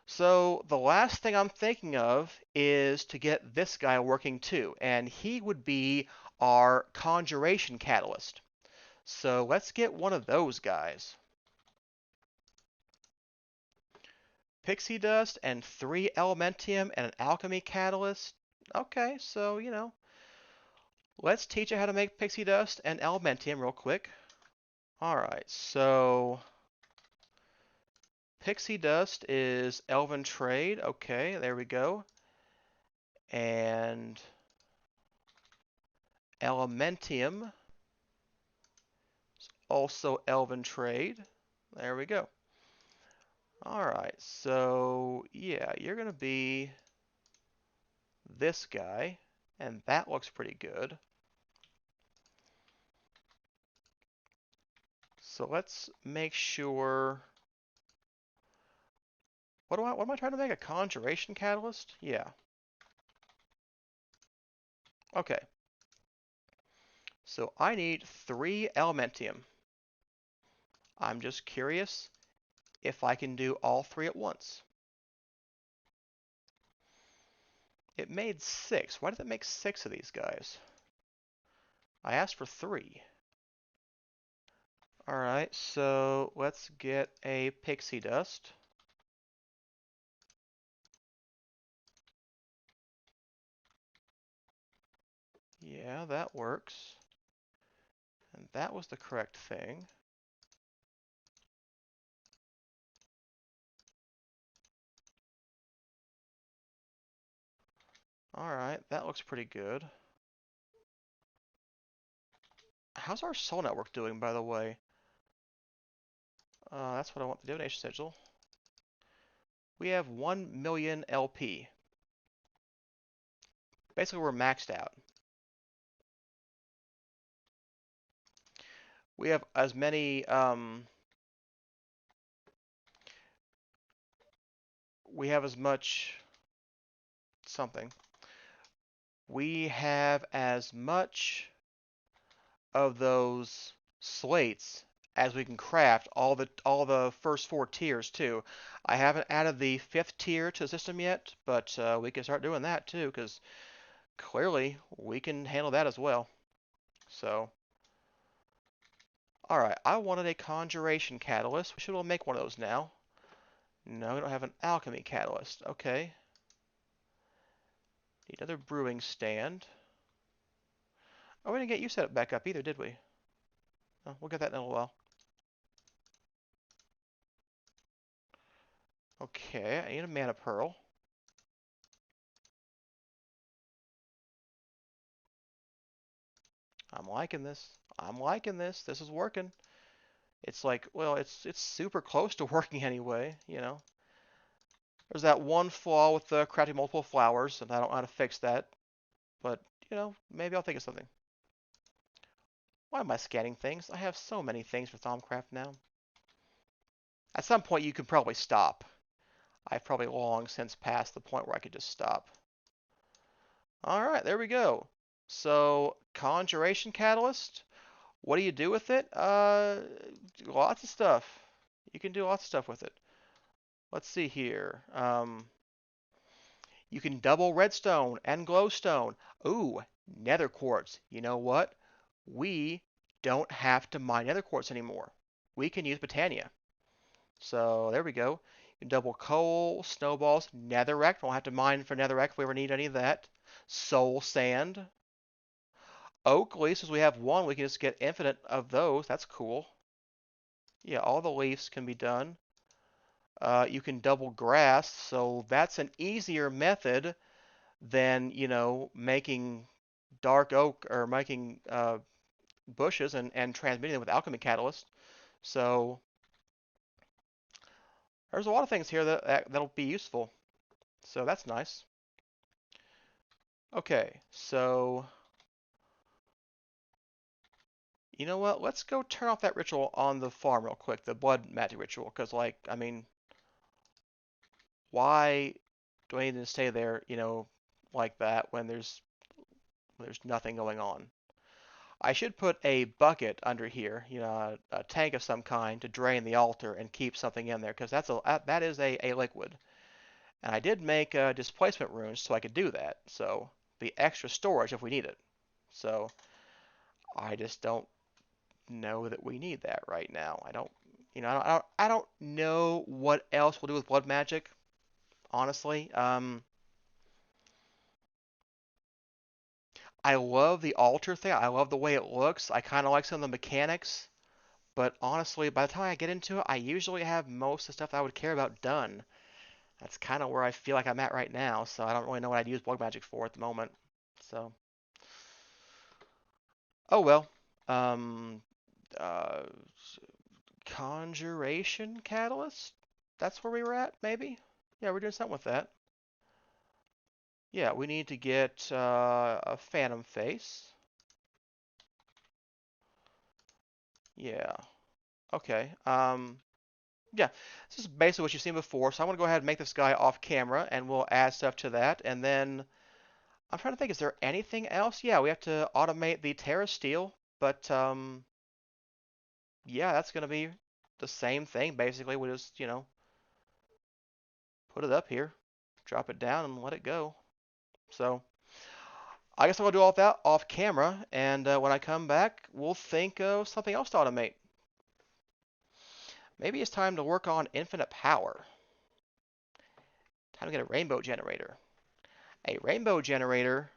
So the last thing I'm thinking of is to get this guy working too, and he would be our conjuration catalyst. So let's get one of those guys. Pixie dust and 3 elementium and an alchemy catalyst. Okay, so, let's teach you how to make pixie dust and elementium real quick. Alright, so pixie dust is elven trade. Okay, there we go. And elementium is also elven trade. There we go. Alright, so yeah, you're going to be this guy, and that looks pretty good. So let's make sure. What am I trying to make? A conjuration catalyst? Yeah. Okay. So I need 3 elementium. I'm just curious if I can do all 3 at once. It made 6. Why did it make 6 of these guys? I asked for 3. Alright, so let's get a pixie dust. Yeah, that works. And that was the correct thing. Alright, that looks pretty good. How's our soul network doing, by the way? That's what I want the divination sigil. We have 1 million LP. Basically, we're maxed out. We have as many, we have as much something. We have as much of those slates as we can craft, all the first 4 tiers too. I haven't added the 5th tier to the system yet, but we can start doing that too, because clearly we can handle that as well. So, alright, I wanted a conjuration catalyst. We should be able to make one of those now. No, we don't have an alchemy catalyst. Okay. Need another brewing stand. Oh, we didn't get you set up back up either, did we? Oh, we'll get that in a little while. Okay, I need a mana pearl. I'm liking this. I'm liking this. This is working. It's like, well, it's super close to working anyway. There's that one flaw with the crafting multiple flowers, and I don't know how to fix that. But, maybe I'll think of something. Why am I scanning things? I have so many things for Thaumcraft now. At some point, you can probably stop. I've probably long since passed the point where I could just stop. Alright, there we go. So, Conjuration Catalyst. What do you do with it? Lots of stuff. You can do lots of stuff with it. Let's see here. You can double redstone and glowstone. Ooh, nether quartz. You know what? We don't have to mine nether quartz anymore. We can use Botania. So there we go. You can double coal, snowballs, netherrack. Don't have to mine for netherrack if we ever need any of that. Soul sand. Oak leaves, since we have one, we can just get infinite of those. That's cool. Yeah, all the leaves can be done. You can double grass, so that's an easier method than, making dark oak or making bushes and transmitting them with alchemy catalyst. So there's a lot of things here that'll be useful. So that's nice. Okay, so you know what? Let's go turn off that ritual on the farm real quick, the blood magic ritual, because I mean, why do I need to stay there, like that when there's nothing going on? I should put a bucket under here, a tank of some kind to drain the altar and keep something in there, because that is a liquid. And I did make displacement runes so I could do that. So the extra storage if we need it. So I just don't know that we need that right now. I don't, I don't know what else we'll do with blood magic, honestly. I love the altar thing. I love the way it looks. I kind of like some of the mechanics. But honestly, by the time I get into it, I usually have most of the stuff that I would care about done. That's kind of where I feel like I'm at right now. So I don't really know what I'd use blood magic for at the moment. So, oh well. Um, uh, Conjuration Catalyst? That's where we were at, maybe? Yeah, we're doing something with that. Yeah, we need to get a Phantom Face. Yeah. Okay. Yeah, this is basically what you've seen before. So I'm going to go ahead and make this guy off camera, and we'll add stuff to that. And then I'm trying to think, is there anything else? Yeah, we have to automate the Terra Steel, but yeah, that's going to be the same thing basically. We just, put it up here, drop it down, and let it go. So I guess I'm gonna do all that off camera, and when I come back, we'll think of something else to automate. Maybe it's time to work on infinite power. Time to get a rainbow generator. A rainbow generator.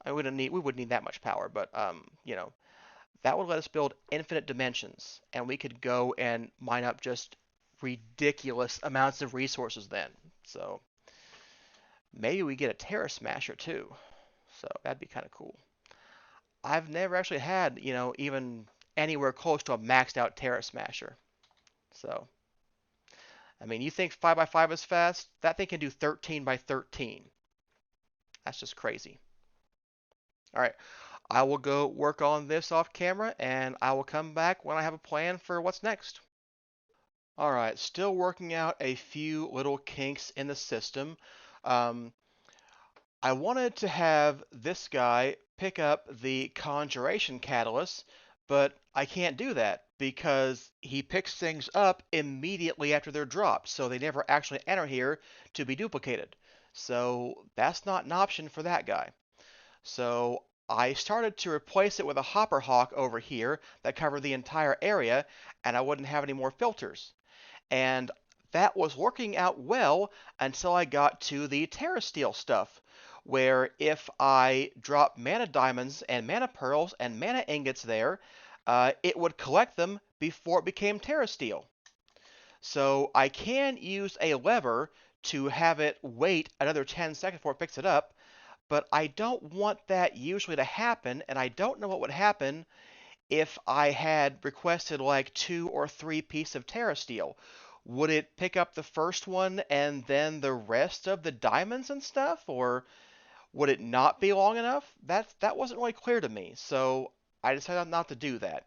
We wouldn't need that much power, but that would let us build infinite dimensions, and we could go and mine up just ridiculous amounts of resources then. So maybe we get a Terra Smasher too. So that'd be kind of cool. I've never actually had, even anywhere close to a maxed out Terra Smasher. So, I mean, you think 5 by 5 is fast? That thing can do 13 by 13. That's just crazy. All right, I will go work on this off camera, and I will come back when I have a plan for what's next. All right, still working out a few little kinks in the system. Um, I wanted to have this guy pick up the Conjuration Catalyst, but I can't do that because he picks things up immediately after they're dropped, so they never actually enter here to be duplicated. So that's not an option for that guy. So I started to replace it with a Hopper Hawk over here that covered the entire area, and I wouldn't have any more filters. And that was working out well until I got to the Terrasteel stuff, where if I drop mana diamonds and mana pearls and mana ingots there, it would collect them before it became Terrasteel. So I can use a lever to have it wait another 10 seconds before it picks it up, but I don't want that usually to happen, and I don't know what would happen if I had requested like 2 or 3 pieces of Terrasteel. Would it pick up the first one and then the rest of the diamonds and stuff, or would it not be long enough? That wasn't really clear to me, so I decided not to do that.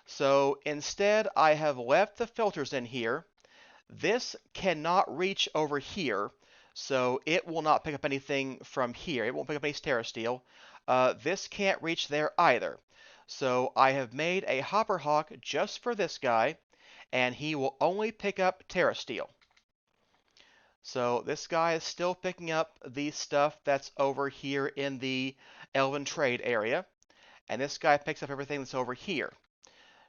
So instead, I have left the filters in here. This cannot reach over here, so it will not pick up anything from here. It won't pick up any Terrasteel. This can't reach there either. So I have made a Hopper Hawk just for this guy, and he will only pick up Terrasteel. So this guy is still picking up the stuff that's over here in the Elven Trade area, and this guy picks up everything that's over here.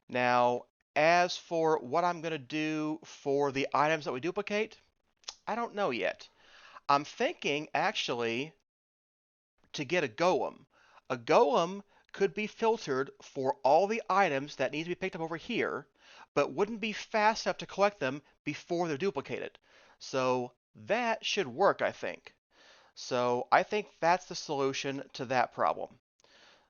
Now, as for what I'm going to do for the items that we duplicate, I don't know yet. I'm thinking actually to get a golem. A golem could be filtered for all the items that need to be picked up over here, but wouldn't be fast enough to collect them before they're duplicated. So that should work, I think. So I think that's the solution to that problem.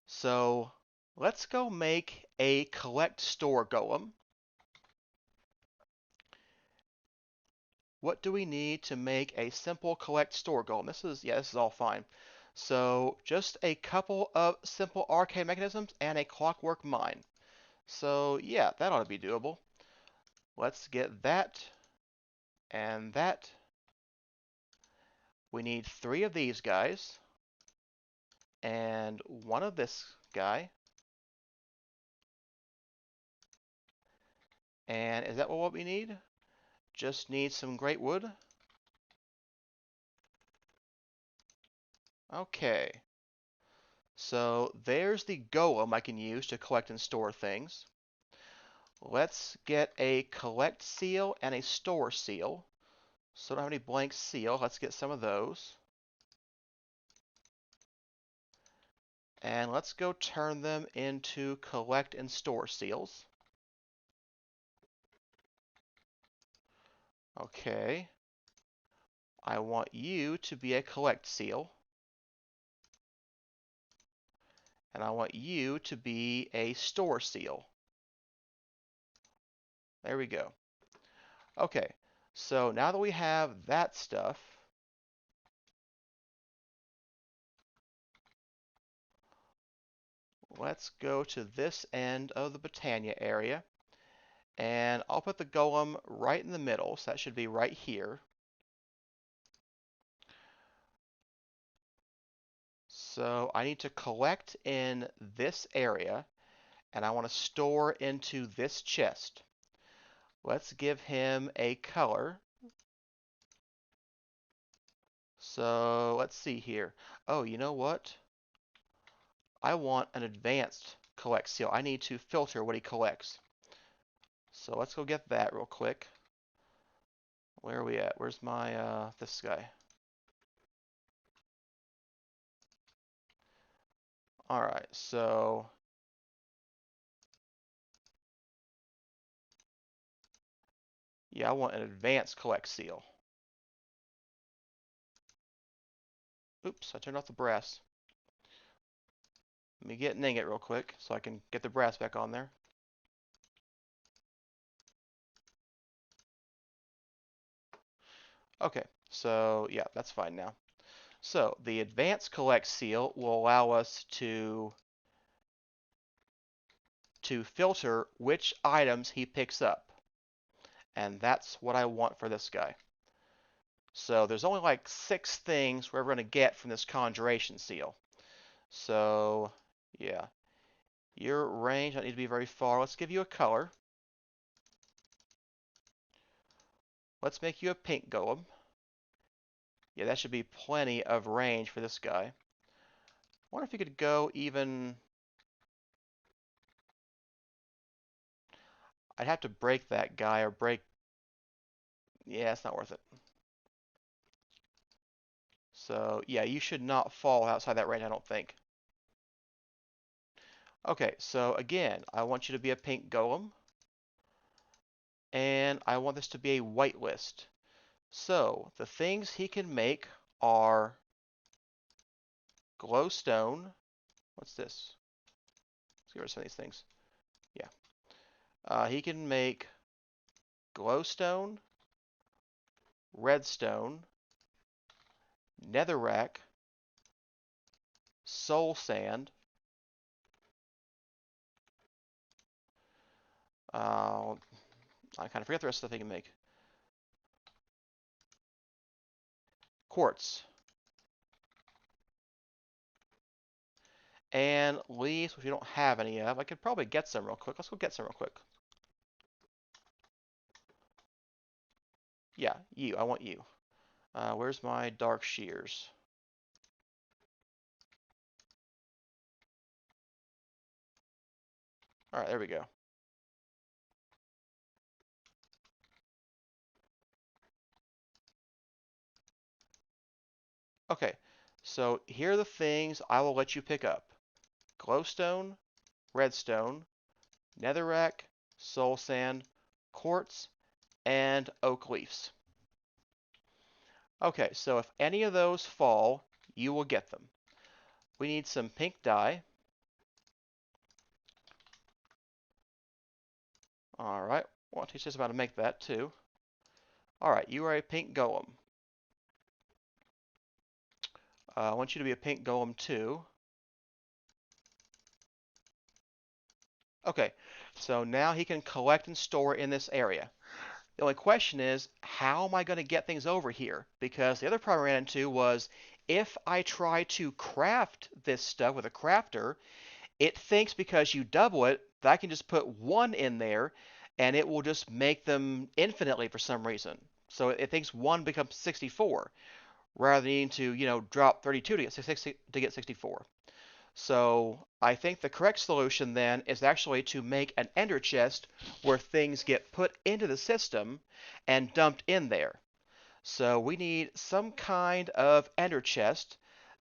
So let's go make a collect store golem. What do we need to make a simple collect store golem? This is all fine. So just a couple of simple arcade mechanisms and a clockwork mine. So yeah, that ought to be doable. Let's get that and that. We need 3 of these guys and 1 of this guy. And is that what we need? Just need some great wood. Okay. So there's the golem I can use to collect and store things. Let's get a collect seal and a store seal. So I don't have any blank seal. Let's get some of those. And let's go turn them into collect and store seals. Okay. I want you to be a collect seal. And I want you to be a store seal. There we go. Okay. So now that we have that stuff, let's go to this end of the Britannia area. And I'll put the golem right in the middle, so that should be right here. So I need to collect in this area, and I want to store into this chest. Let's give him a color. So let's see here. Oh, you know what? I want an advanced collect seal. I need to filter what he collects. So let's go get that real quick. Where are we at? Where's my, this guy? Alright, so yeah, I want an advanced collect seal. Oops, I turned off the brass. Let me get an ingot real quick so I can get the brass back on there. Okay, so yeah, that's fine now. So the advanced collect seal will allow us to filter which items he picks up. And that's what I want for this guy. So there's only like 6 things we're going to get from this conjuration seal. So yeah, your range don't need to be very far. Let's give you a color. Let's make you a pink golem. Yeah, that should be plenty of range for this guy. I wonder if you could go even... I'd have to break that guy or break... Yeah, it's not worth it. So yeah, you should not fall outside that range, I don't think. Okay, so again, I want you to be a pink golem. And I want this to be a white list. So the things he can make are glowstone. What's this? Let's get rid of some of these things. Yeah. He can make glowstone, redstone, netherrack, soul sand. I kind of forget the rest of the stuff he can make. Quartz. And leaves, which we don't have any of. I could probably get some real quick. Let's go get some real quick. Yeah, you. I want you. Where's my dark shears? All right, there we go. Okay, so here are the things I will let you pick up. Glowstone, redstone, netherrack, soul sand, quartz, and oak leaves. Okay, so if any of those fall, you will get them. We need some pink dye. Alright, well, I'll teach us how to make that too. Alright, you are a pink golem. I want you to be a pink golem too. Okay, so now he can collect and store in this area. The only question is, how am I going to get things over here? Because the other problem I ran into was, if I try to craft this stuff with a crafter, it thinks because you double it, that I can just put 1 in there, and it will just make them infinitely for some reason. So it thinks 1 becomes 64. rather than needing to, drop 32 to get 64. So I think the correct solution then is actually to make an ender chest where things get put into the system and dumped in there. So we need some kind of ender chest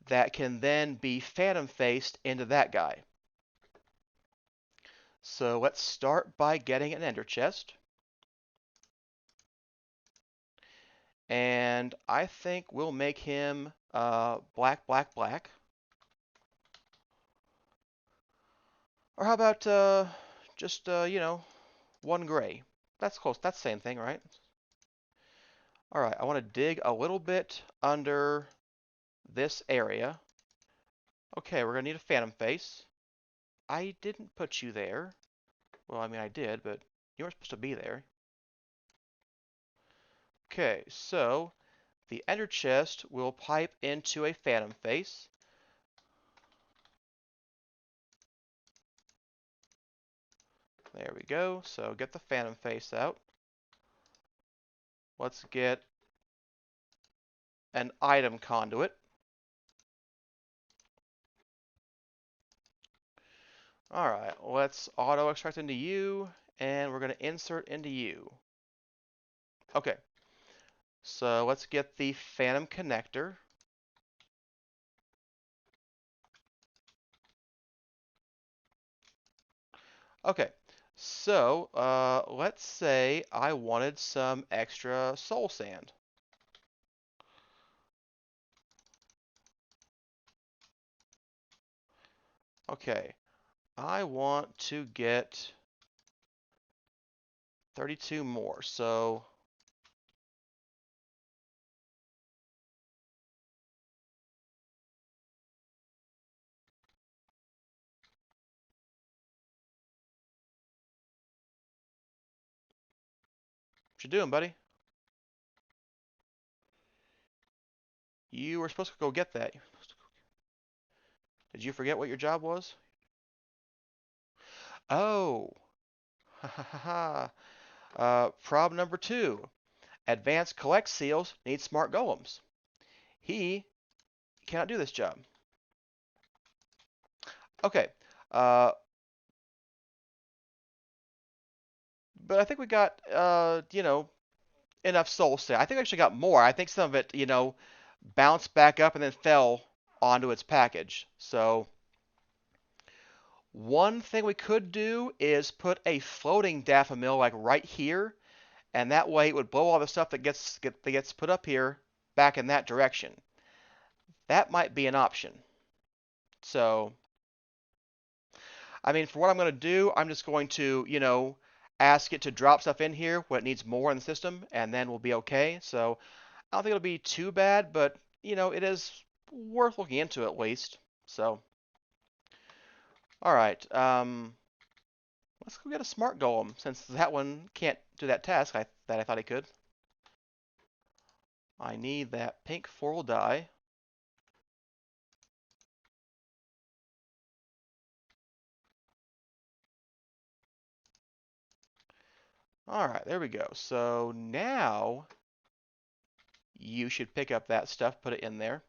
that can then be phantom faced into that guy. So let's start by getting an ender chest. And I think we'll make him black, black, black. Or how about just, one gray? That's close. That's the same thing, right? All right, I want to dig a little bit under this area. Okay, we're going to need a phantom face. I didn't put you there. Well, I mean, I did, but you weren't supposed to be there. Okay, so the ender chest will pipe into a phantom face. There we go. So get the phantom face out. Let's get an item conduit. All right, let's auto extract into you, and we're going to insert into you. Okay, so let's get the phantom connector. Okay, so let's say I wanted some extra soul sand. Okay, I want to get 32 more. So what you doing, buddy? You were supposed to go get that. Did you forget what your job was? Oh, ha ha ha ha. Problem number 2. Advanced collect seals need smart golems. He cannot do this job. Okay. Uh, but I think we got, enough soul sand. I think we actually got more. I think some of it, bounced back up and then fell onto its package. So one thing we could do is put a floating daffodil like right here, and that way it would blow all the stuff that gets put up here back in that direction. That might be an option. So, I mean, for what I'm going to do, I'm just going to, ask it to drop stuff in here when it needs more in the system, and then we'll be okay. So, I don't think it'll be too bad, but, it is worth looking into at least. So, all right. Let's go get a smart golem, since that one can't do that task that I thought it could. I need that pink floral dye. All right, there we go. So now you should pick up that stuff, put it in there.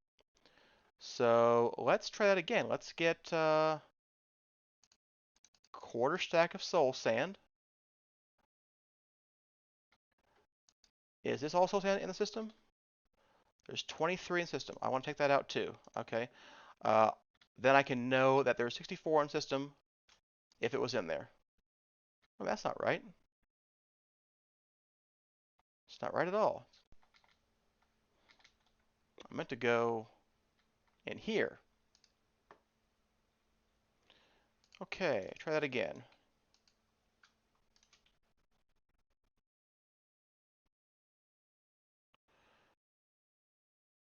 So let's try that again. Let's get quarter stack of soul sand. Is this all soul sand in the system? There's 23 in the system. I want to take that out too. Okay. Uh, then I can know that there's 64 in the system if it was in there. Well, that's not right. It's not right at all. I meant to go in here. Okay, try that again.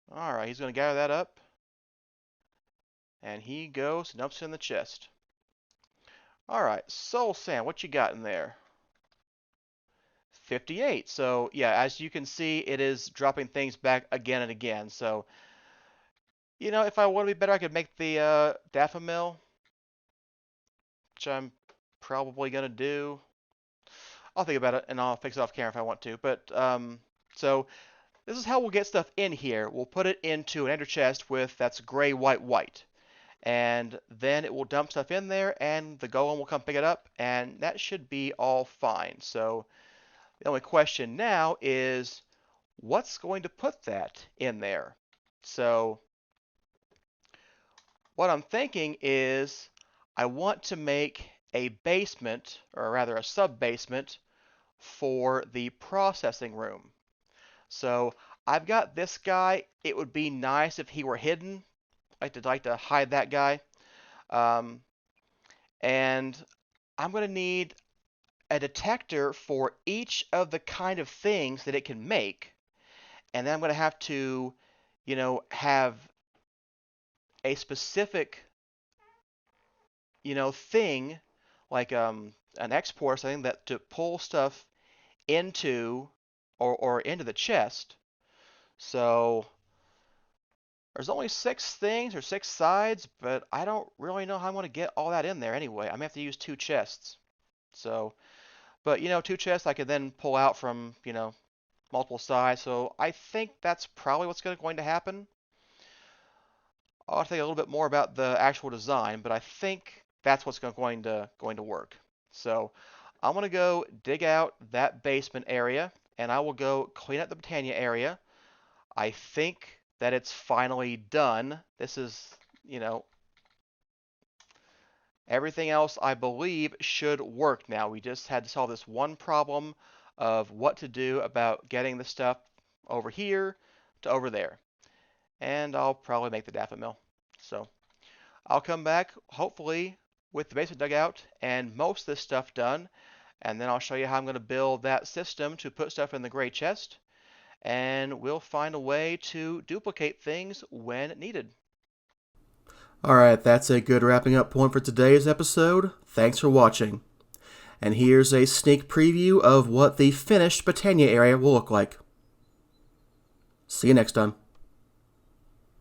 All right, he's going to gather that up. And he goes and dumps it in the chest. All right, soul sand, what you got in there? 58. So yeah, as you can see, it is dropping things back again and again. So, if I want to be better, I could make the daffodil, which I'm probably going to do. I'll think about it and I'll fix it off camera if I want to. But so this is how we'll get stuff in here. We'll put it into an ender chest that's gray, white, white. And then it will dump stuff in there, and the golem will come pick it up, and that should be all fine. So the only question now is, what's going to put that in there? So what I'm thinking is I want to make a basement, or rather a sub-basement, for the processing room. So I've got this guy. It would be nice if he were hidden. I'd like to hide that guy. Um, and I'm going to need a detector for each of the kind of things that it can make. And then I'm going to have to, have a specific, thing like an export or something that to pull stuff into or into the chest. So there's only 6 things or 6 sides, but I don't really know how I'm going to get all that in there anyway. I'm going to have to use 2 chests. So, but 2 chests I could then pull out from, multiple sides. So I think that's probably what's going to happen. I'll have to think a little bit more about the actual design, but I think that's what's going to work. So I'm going to go dig out that basement area, and I will go clean up the Britannia area. I think that it's finally done. This is, everything else I believe should work now. We just had to solve this one problem of what to do about getting the stuff over here to over there. And I'll probably make the daffodil mill. So I'll come back hopefully with the basement dugout and most of this stuff done, and then I'll show you how I'm going to build that system to put stuff in the gray chest, and we'll find a way to duplicate things when needed. Alright, that's a good wrapping up point for today's episode. Thanks for watching. And here's a sneak preview of what the finished Britannia area will look like. See you next time.